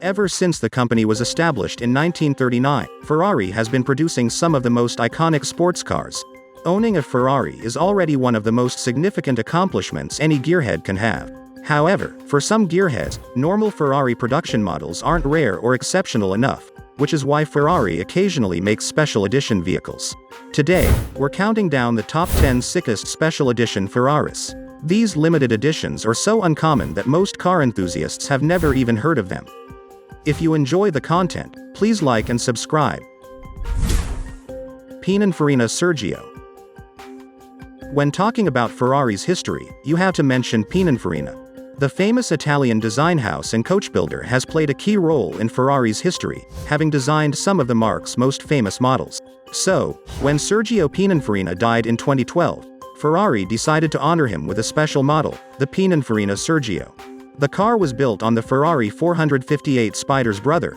Ever since the company was established in 1939, Ferrari has been producing some of the most iconic sports cars. Owning a Ferrari is already one of the most significant accomplishments any gearhead can have. However, for some gearheads, normal Ferrari production models aren't rare or exceptional enough, which is why Ferrari occasionally makes special edition vehicles. Today, we're counting down the top 10 sickest special edition Ferraris. These limited editions are so uncommon that most car enthusiasts have never even heard of them. If you enjoy the content, please like and subscribe. Pininfarina Sergio. When talking about Ferrari's history, you have to mention Pininfarina. The famous Italian design house and coach builder has played a key role in Ferrari's history, having designed some of the marque's most famous models. So, when Sergio Pininfarina died in 2012, Ferrari decided to honor him with a special model, the Pininfarina Sergio. The car was built on the Ferrari 458 Spider's brother.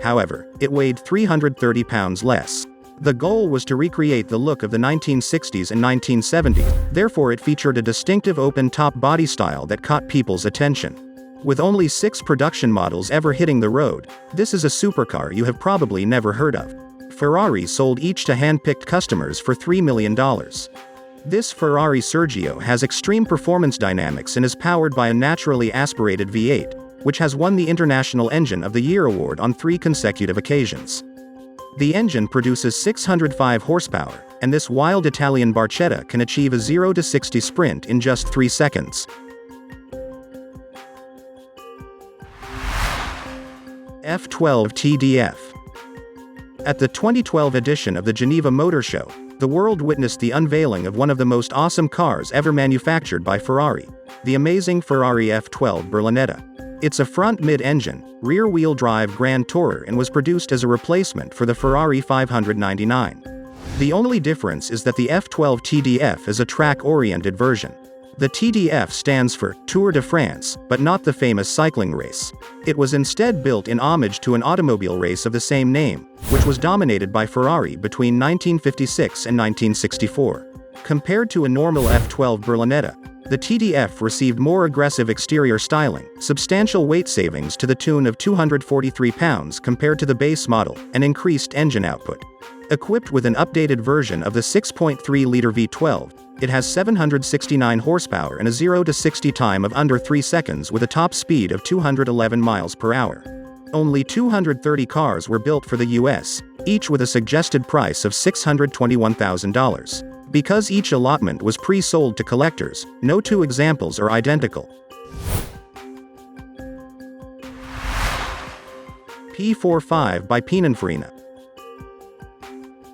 However, it weighed 330 pounds less. The goal was to recreate the look of the 1960s and 1970s, therefore it featured a distinctive open-top body style that caught people's attention. With only 6 production models ever hitting the road, this is a supercar you have probably never heard of. Ferrari sold each to hand-picked customers for $3 million. This Ferrari Sergio has extreme performance dynamics and is powered by a naturally aspirated V8, which has won the International Engine of the Year award on 3 consecutive occasions. The engine produces 605 horsepower, and this wild Italian barchetta can achieve a 0 to 60 sprint in just 3 seconds. F12 TDF. At the 2012 edition of the Geneva Motor Show, the world witnessed the unveiling of one of the most awesome cars ever manufactured by Ferrari, the amazing Ferrari F12 Berlinetta. It's a front mid-engine, rear-wheel drive Grand Tourer and was produced as a replacement for the Ferrari 599. The only difference is that the F12 TDF is a track-oriented version. The TDF stands for Tour de France, but not the famous cycling race. It was instead built in homage to an automobile race of the same name, which was dominated by Ferrari between 1956 and 1964. Compared to a normal F12 Berlinetta, the TDF received more aggressive exterior styling, substantial weight savings to the tune of 243 pounds compared to the base model, and increased engine output. Equipped with an updated version of the 6.3-liter V12, it has 769 horsepower and a 0 to 60 time of under 3 seconds with a top speed of 211 miles per hour. Only 230 cars were built for the US, each with a suggested price of $621,000. Because each allotment was pre-sold to collectors, no 2 examples are identical. P45 by Pininfarina.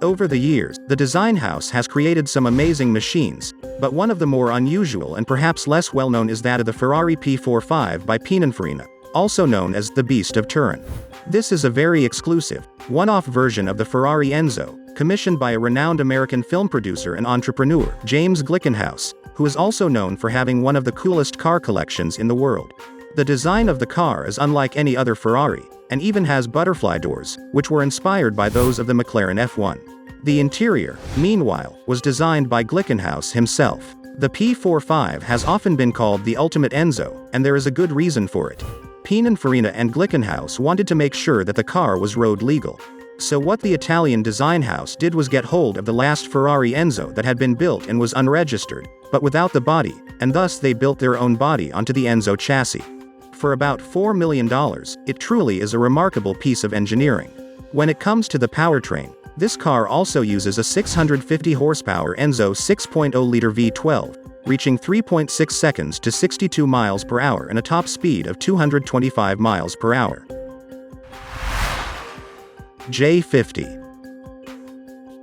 Over the years, the design house has created some amazing machines, but one of the more unusual and perhaps less well-known is that of the Ferrari P45 by Pininfarina, also known as the Beast of Turin. This is a very exclusive, one-off version of the Ferrari Enzo, commissioned by a renowned American film producer and entrepreneur, James Glickenhaus, who is also known for having one of the coolest car collections in the world. The design of the car is unlike any other Ferrari, and even has butterfly doors, which were inspired by those of the McLaren F1. The interior, meanwhile, was designed by Glickenhaus himself. The P45 has often been called the ultimate Enzo, and there is a good reason for it. Pininfarina and Glickenhaus wanted to make sure that the car was road legal. So what the Italian design house did was get hold of the last Ferrari Enzo that had been built and was unregistered, but without the body, and thus they built their own body onto the Enzo chassis. For about $4 million, it truly is a remarkable piece of engineering. When it comes to the powertrain, this car also uses a 650 horsepower Enzo 6.0-liter V12, reaching 3.6 seconds to 62 miles per hour and a top speed of 225 miles per hour. J50.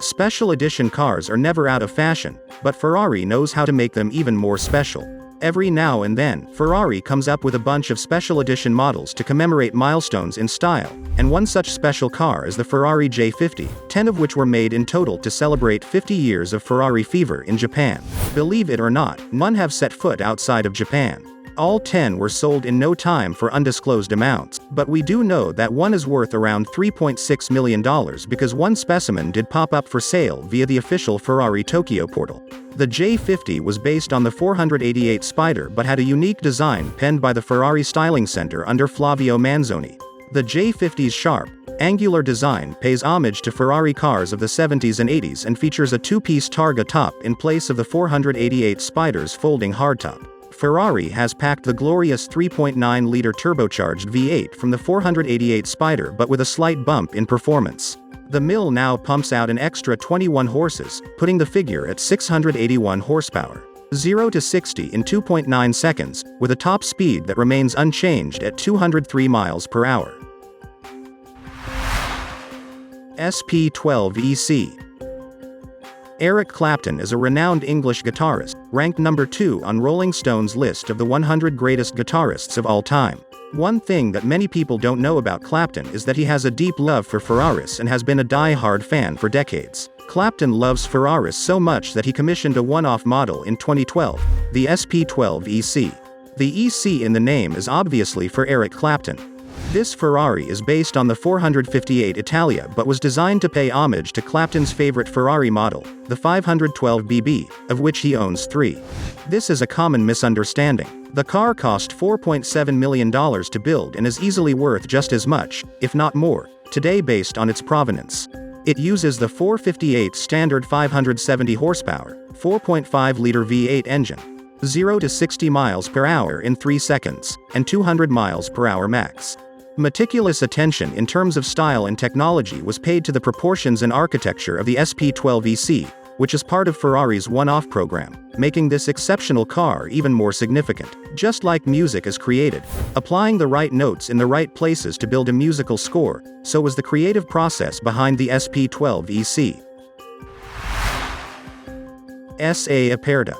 Special edition cars are never out of fashion, but Ferrari knows how to make them even more special. Every now and then, Ferrari comes up with a bunch of special edition models to commemorate milestones in style, and one such special car is the Ferrari J50, 10 of which were made in total to celebrate 50 years of Ferrari fever in Japan. Believe it or not, none have set foot outside of Japan. All 10 were sold in no time for undisclosed amounts, but we do know that one is worth around $3.6 million because one specimen did pop up for sale via the official Ferrari Tokyo portal. The J50 was based on the 488 Spider but had a unique design penned by the Ferrari Styling Center under Flavio Manzoni. The J50's sharp, angular design pays homage to Ferrari cars of the 70s and 80s and features a two-piece Targa top in place of the 488 Spider's folding hardtop. Ferrari has packed the glorious 3.9-liter turbocharged V8 from the 488 Spider but with a slight bump in performance. The mill now pumps out an extra 21 horses, putting the figure at 681 horsepower. 0 to 60 in 2.9 seconds, with a top speed that remains unchanged at 203 miles per hour. SP12EC. Eric Clapton is a renowned English guitarist, ranked number 2 on Rolling Stone's list of the 100 greatest guitarists of all time. One thing that many people don't know about Clapton is that he has a deep love for Ferraris and has been a die-hard fan for decades. Clapton loves Ferraris so much that he commissioned a one-off model in 2012, the SP12EC. The EC in the name is obviously for Eric Clapton. This Ferrari is based on the 458 Italia but was designed to pay homage to Clapton's favorite Ferrari model, the 512 BB, of which he owns 3. This is a common misunderstanding. The car cost $4.7 million to build and is easily worth just as much, if not more, today based on its provenance. It uses the 458 standard 570 horsepower, 4.5-liter V8 engine, 0 to 60 miles per hour in 3 seconds, and 200 miles per hour max. Meticulous attention in terms of style and technology was paid to the proportions and architecture of the SP12EC, which is part of Ferrari's one-off program, making this exceptional car even more significant. Just like music is created, applying the right notes in the right places to build a musical score, so was the creative process behind the SP12EC. SA Aperta.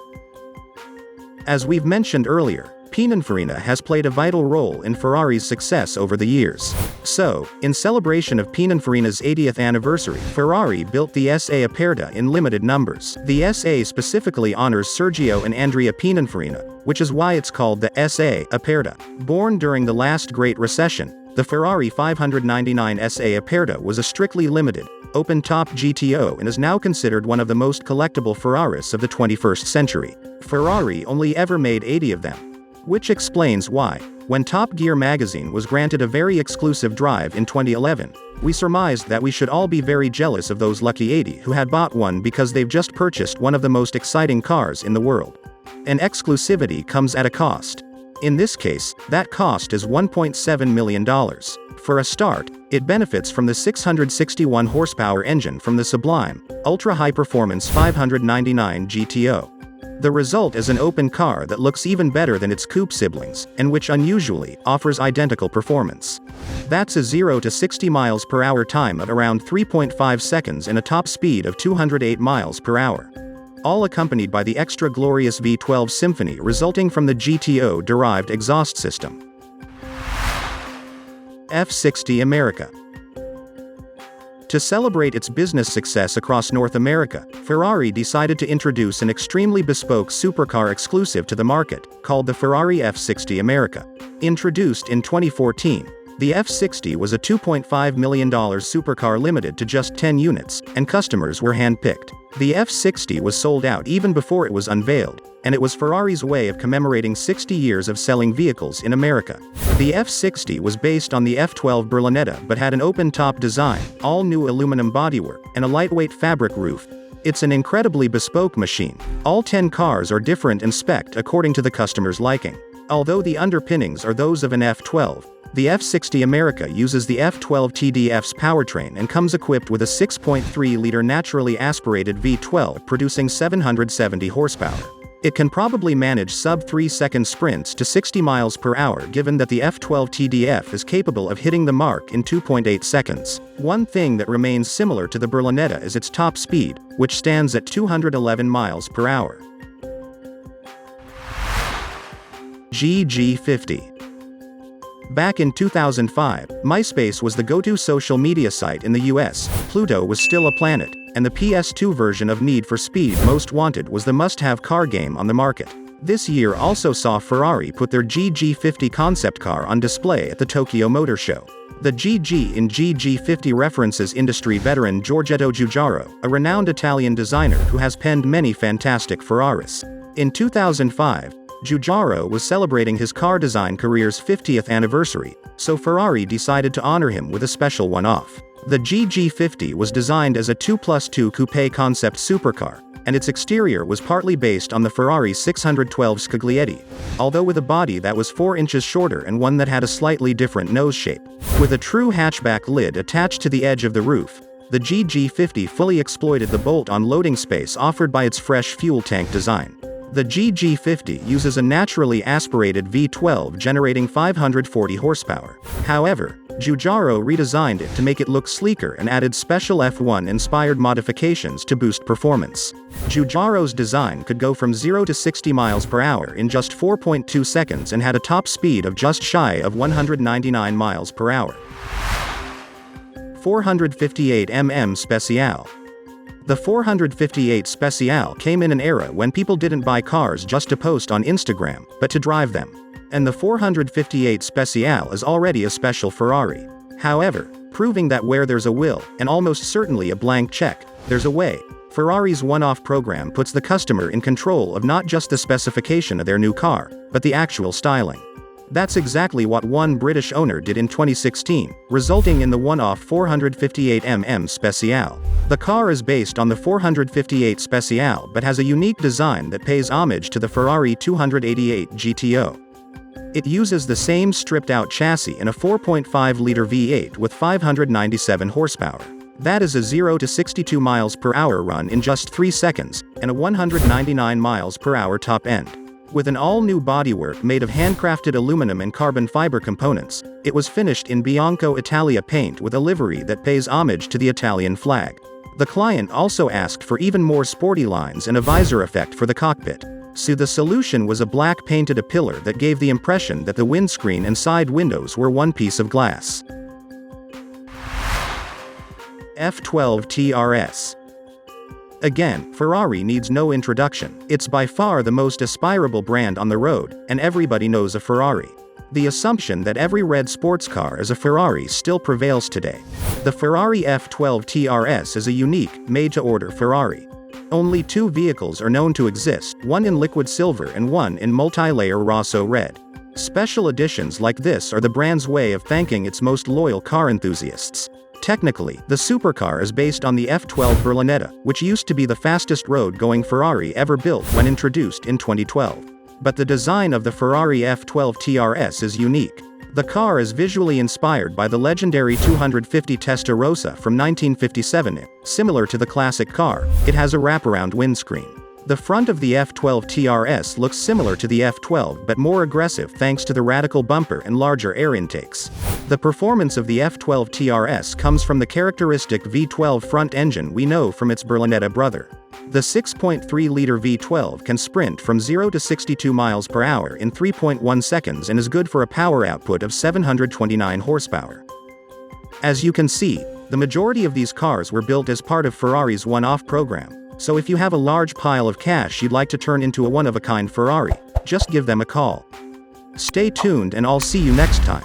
As we've mentioned earlier, Pininfarina has played a vital role in Ferrari's success over the years. So, in celebration of Pininfarina's 80th anniversary, Ferrari built the SA Aperta in limited numbers. The SA specifically honors Sergio and Andrea Pininfarina, which is why it's called the SA Aperta. Born during the last Great Recession, the Ferrari 599 SA Aperta was a strictly limited, open-top GTO and is now considered one of the most collectible Ferraris of the 21st century. Ferrari only ever made 80 of them. Which explains why, when Top Gear magazine was granted a very exclusive drive in 2011, we surmised that we should all be very jealous of those lucky 80 who had bought one because they've just purchased one of the most exciting cars in the world. And exclusivity comes at a cost. In this case, that cost is $1.7 million. For a start, it benefits from the 661 horsepower engine from the sublime, ultra-high-performance 599 GTO. The result is an open car that looks even better than its coupe siblings, and which unusually offers identical performance. That's a 0 to 60 miles per hour time of around 3.5 seconds and a top speed of 208 miles per hour. All accompanied by the extra glorious V12 Symphony resulting from the GTO-derived exhaust system. F60 America. To celebrate its business success across North America, Ferrari decided to introduce an extremely bespoke supercar exclusive to the market, called the Ferrari F60 America. Introduced in 2014, the F60 was a $2.5 million supercar limited to just 10 units, and customers were hand-picked. The F60 was sold out even before it was unveiled, and it was Ferrari's way of commemorating 60 years of selling vehicles in America. The F60 was based on the F12 Berlinetta but had an open-top design, all-new aluminum bodywork, and a lightweight fabric roof. It's an incredibly bespoke machine. All 10 cars are different in spec according to the customer's liking. Although the underpinnings are those of an F12, the F60 America uses the F12 TDF's powertrain and comes equipped with a 6.3-liter naturally aspirated V12 producing 770 horsepower. It can probably manage sub-3-second sprints to 60 miles per hour given that the F12 TDF is capable of hitting the mark in 2.8 seconds. One thing that remains similar to the Berlinetta is its top speed, which stands at 211 miles per hour. GG50. Back in 2005, MySpace was the go-to social media site in the US, Pluto was still a planet, and the PS2 version of Need for Speed Most Wanted was the must-have car game on the market. This year also saw Ferrari put their GG50 concept car on display at the Tokyo Motor Show. The GG in GG50 references industry veteran Giorgetto Giugiaro, a renowned Italian designer who has penned many fantastic Ferraris. In 2005, Giugiaro was celebrating his car design career's 50th anniversary, so Ferrari decided to honor him with a special one-off. The GG50 was designed as a 2+2 coupe concept supercar, and its exterior was partly based on the Ferrari 612 Scaglietti, although with a body that was 4 inches shorter and one that had a slightly different nose shape. With a true hatchback lid attached to the edge of the roof, the GG50 fully exploited the bolt-on loading space offered by its fresh fuel tank design. The GG50 uses a naturally aspirated V12 generating 540 horsepower. However, Giugiaro redesigned it to make it look sleeker and added special F1-inspired modifications to boost performance. Giugiaro's design could go from 0 to 60 miles per hour in just 4.2 seconds and had a top speed of just shy of 199 miles per hour. 458 mm Speciale. The 458 Speciale came in an era when people didn't buy cars just to post on Instagram, but to drive them. And the 458 Speciale is already a special Ferrari. However, proving that where there's a will, and almost certainly a blank check, there's a way, Ferrari's one-off program puts the customer in control of not just the specification of their new car, but the actual styling. That's exactly what one British owner did in 2016, resulting in the one-off 458 mm Speciale. The car is based on the 458 Speciale but has a unique design that pays homage to the Ferrari 288 GTO. It uses the same stripped-out chassis in a 4.5-liter V8 with 597 horsepower. That is a 0 to 62 miles per hour run in just 3 seconds, and a 199 miles per hour top end. With an all-new bodywork made of handcrafted aluminum and carbon fiber components, it was finished in Bianco Italia paint with a livery that pays homage to the Italian flag. The client also asked for even more sporty lines and a visor effect for the cockpit. So the solution was a black painted A-pillar that gave the impression that the windscreen and side windows were one piece of glass. F12 TRS. Again, Ferrari needs no introduction. It's by far the most aspirable brand on the road, and everybody knows a Ferrari. The assumption that every red sports car is a Ferrari still prevails today. The Ferrari F12 TRS is a unique, made-to-order Ferrari. Only 2 vehicles are known to exist, one in liquid silver and one in multi-layer Rosso red. Special editions like this are the brand's way of thanking its most loyal car enthusiasts. Technically, the supercar is based on the F12 Berlinetta, which used to be the fastest road-going Ferrari ever built when introduced in 2012. But the design of the Ferrari F12 TRS is unique. The car is visually inspired by the legendary 250 Testarossa from 1957. Similar to the classic car, it has a wraparound windscreen. The front of the F12 TRS looks similar to the F12 but more aggressive thanks to the radical bumper and larger air intakes. The performance of the F12 TRS comes from the characteristic V12 front engine we know from its Berlinetta brother. The 6.3-liter V12 can sprint from 0 to 62 miles per hour in 3.1 seconds and is good for a power output of 729 horsepower. As you can see, the majority of these cars were built as part of Ferrari's one-off program. So if you have a large pile of cash you'd like to turn into a one-of-a-kind Ferrari, just give them a call. Stay tuned and I'll see you next time.